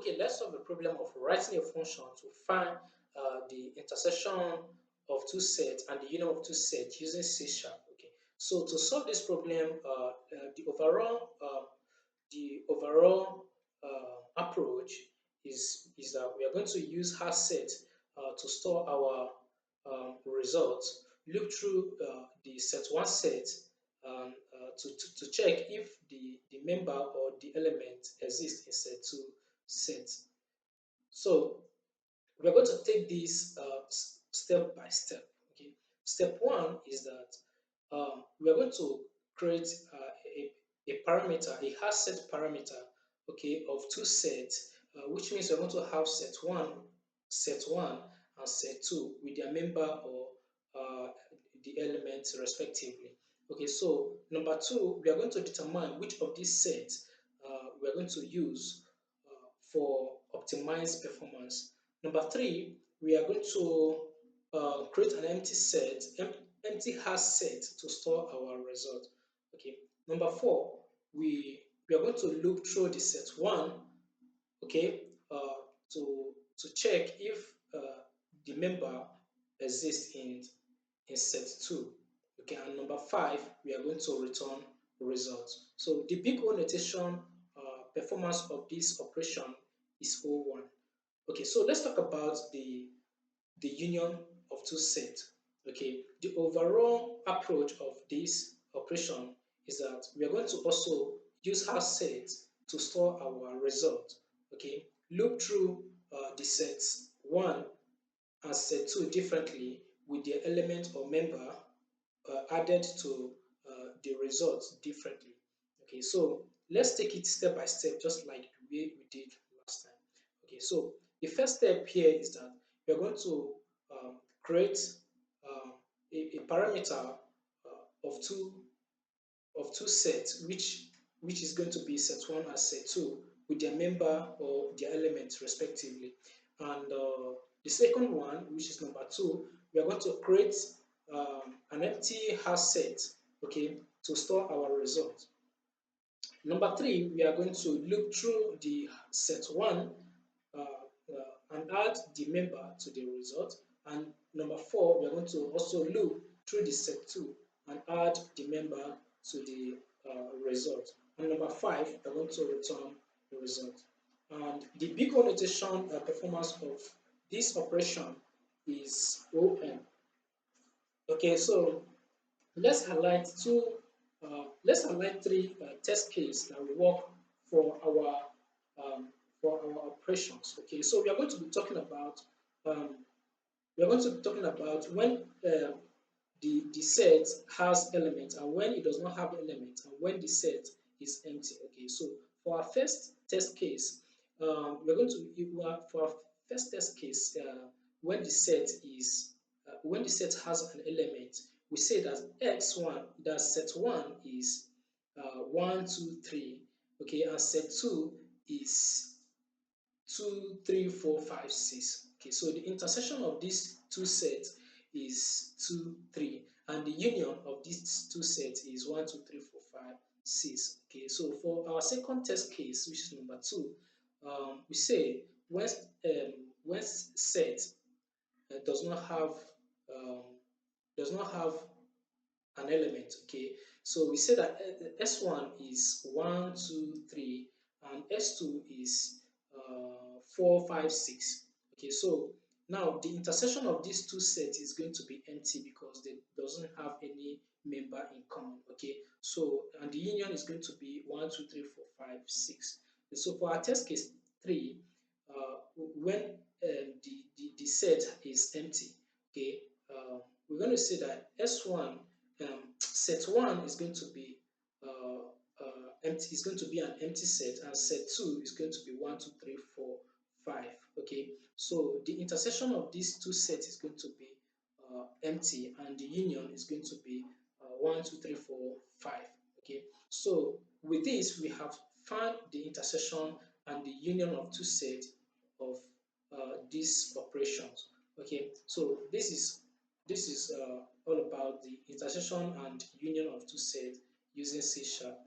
okay, let's solve the problem of writing a function to find the intersection of two sets and the union of two sets using C sharp. Okay, so to solve this problem, the overall approach is that we are going to use hashset to store our results. Look through the set one set to check if the member or the element exists in set two set. So we're going to take this step by step. Okay. Step one is that we are going to create a parameter, a hash set parameter, okay, of two sets, which means we're going to have set one, and set two with their member or the elements respectively. Okay, so number two, we are going to determine which of these sets we are going to use for optimized performance. Number three, we are going to create an empty hash set to store our result. Okay. Number four, we are going to look through the set one, okay, to check if the member exists in set two. Okay, and number five, we are going to return results. So the big O notation performance of this operation is O1. Okay, so let's talk about the union of two sets. Okay, the overall approach of this operation is that we are going to also use hash set to store our result. Okay, look through the sets one and set two differently with their element or member added to the results differently. Okay, so let's take it step by step, just like the way we did last time. Okay, so the first step here is that we're going to create a parameter of two sets, which is going to be set one and set two with their member or their elements respectively. And the second one, which is number two, we are going to create an empty hash set, okay, to store our result. Number three, we are going to look through the set one and add the member to the result. And number four, we are going to also look through the set two and add the member to the result. And number five, we are going to return the result. And the big O notation performance of this operation is OM. Okay, so let's highlight three test cases that will work for um, our operations. Okay, so we are going to be talking about when the set has elements and when it does not have elements and when the set is empty. Okay, so for our first test case, for our first test case, when the set is when the set has an element, we say that x1, that set one is 1, 2, 3, okay, and set two is 2, 3, 4, 5, 6. Okay, so the intersection of these two sets is 2, 3, and the union of these two sets is 1, 2, 3, 4, 5, 6. Okay, so for our second test case, which is number two, we say when set uh, does not have um, does not have an element. Okay, so we say that S1 is 1, 2, 3, and S2 is 4, 5, 6. Okay, so now the intersection of these two sets is going to be empty because they doesn't have any member in common. Okay, so and the union is going to be 1, 2, 3, 4, 5, 6. And so for our test case 3, when the set is empty, okay, we're going to say that S1 set one is going to be empty. Is going to be an empty set, and set two is going to be 1, 2, 3, 4, 5. Okay, so the intersection of these two sets is going to be empty, and the union is going to be 1, 2, 3, 4, 5. Okay, so with this we have found the intersection and the union of two sets of these operations. Okay, so this is all about the intersection and union of two sets using C sharp.